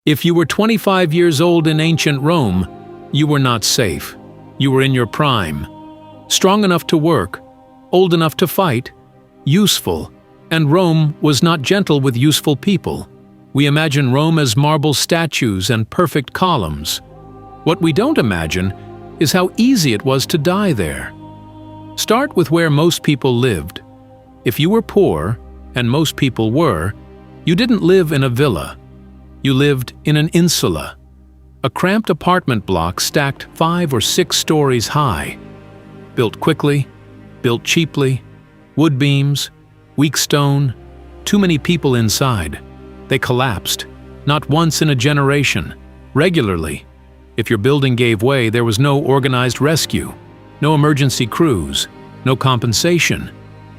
If you were 25 years old in ancient Rome, you were not safe. You were in your prime. Strong enough to work, old enough to fight, useful, and Rome was not gentle with useful people. We imagine Rome as marble statues and perfect columns. What we don't imagine is how easy it was to die there. Start with where most people lived. If you were poor, and most people were, you didn't live in a villa. You lived in an insula, a cramped apartment block stacked 5 or 6 stories high. Built quickly, built cheaply, wood beams, weak stone, too many people inside. They collapsed, not once in a generation, regularly. If your building gave way, there was no organized rescue, no emergency crews, no compensation.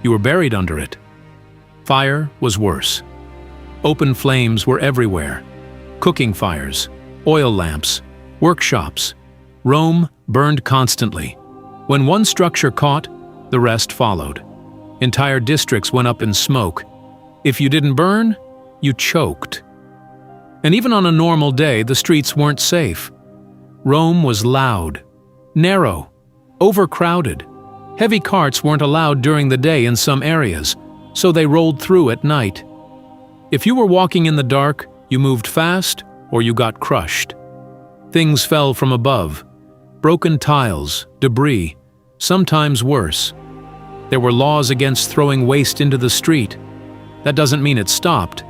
You were buried under it. Fire was worse. Open flames were everywhere. Cooking fires, oil lamps, workshops. Rome burned constantly. When one structure caught, the rest followed. Entire districts went up in smoke. If you didn't burn, you choked. And even on a normal day, the streets weren't safe. Rome was loud, narrow, overcrowded. Heavy carts weren't allowed during the day in some areas, so they rolled through at night. If you were walking in the dark, you moved fast or you got crushed. Things fell from above. Broken tiles, debris, sometimes worse. There were laws against throwing waste into the street. That doesn't mean it stopped.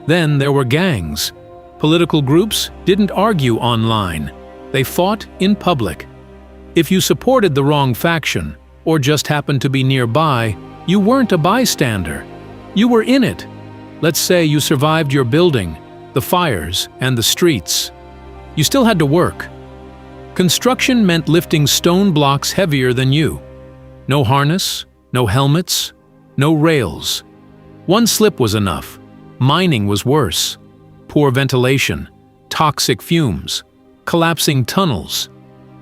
Then there were gangs. Political groups didn't argue online. They fought in public. If you supported the wrong faction, or just happened to be nearby, you weren't a bystander. You were in it. Let's say you survived your building, the fires, and the streets. You still had to work. Construction meant lifting stone blocks heavier than you. No harness, no helmets, no rails. One slip was enough. Mining was worse. Poor ventilation, toxic fumes, collapsing tunnels.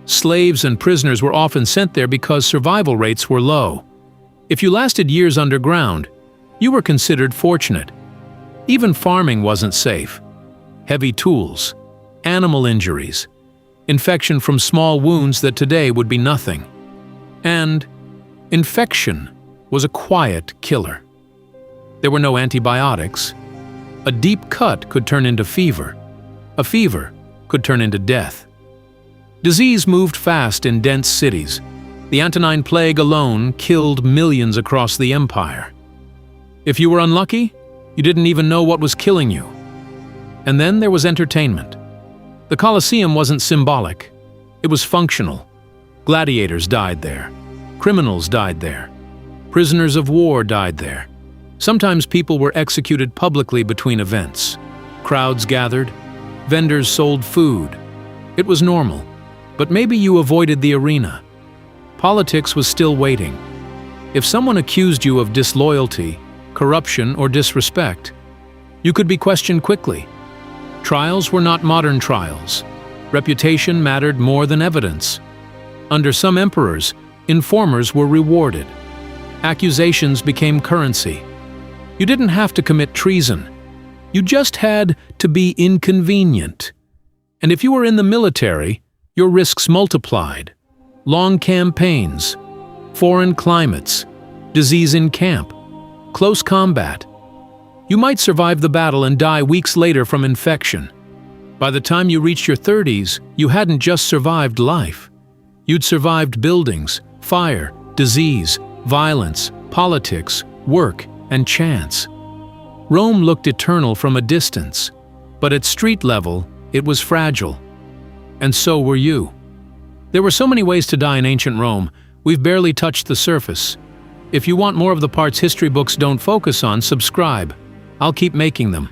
Slaves and prisoners were often sent there because survival rates were low. If you lasted years underground, you were considered fortunate. Even farming wasn't safe. Heavy tools, animal injuries, infection from small wounds that today would be nothing. And infection was a quiet killer. There were no antibiotics. A deep cut could turn into fever. A fever could turn into death. Disease moved fast in dense cities. The Antonine Plague alone killed millions across the empire. If you were unlucky, you didn't even know what was killing you. And then there was entertainment. The Colosseum wasn't symbolic. It was functional. Gladiators died there. Criminals died there. Prisoners of war died there. Sometimes people were executed publicly between events. Crowds gathered. Vendors sold food. It was normal. But maybe you avoided the arena. Politics was still waiting. If someone accused you of disloyalty, corruption, or disrespect, you could be questioned quickly. Trials were not modern trials. Reputation mattered more than evidence. Under some emperors, informers were rewarded. Accusations became currency. You didn't have to commit treason. You just had to be inconvenient. And if you were in the military, your risks multiplied. Long campaigns, foreign climates, disease in camp, close combat. You might survive the battle and die weeks later from infection. By the time you reached your 30s, you hadn't just survived life. You'd survived buildings, fire, disease, violence, politics, work, and chance. Rome looked eternal from a distance, but at street level, it was fragile. And so were you. There were so many ways to die in ancient Rome, we've barely touched the surface. If you want more of the parts history books don't focus on, subscribe. I'll keep making them.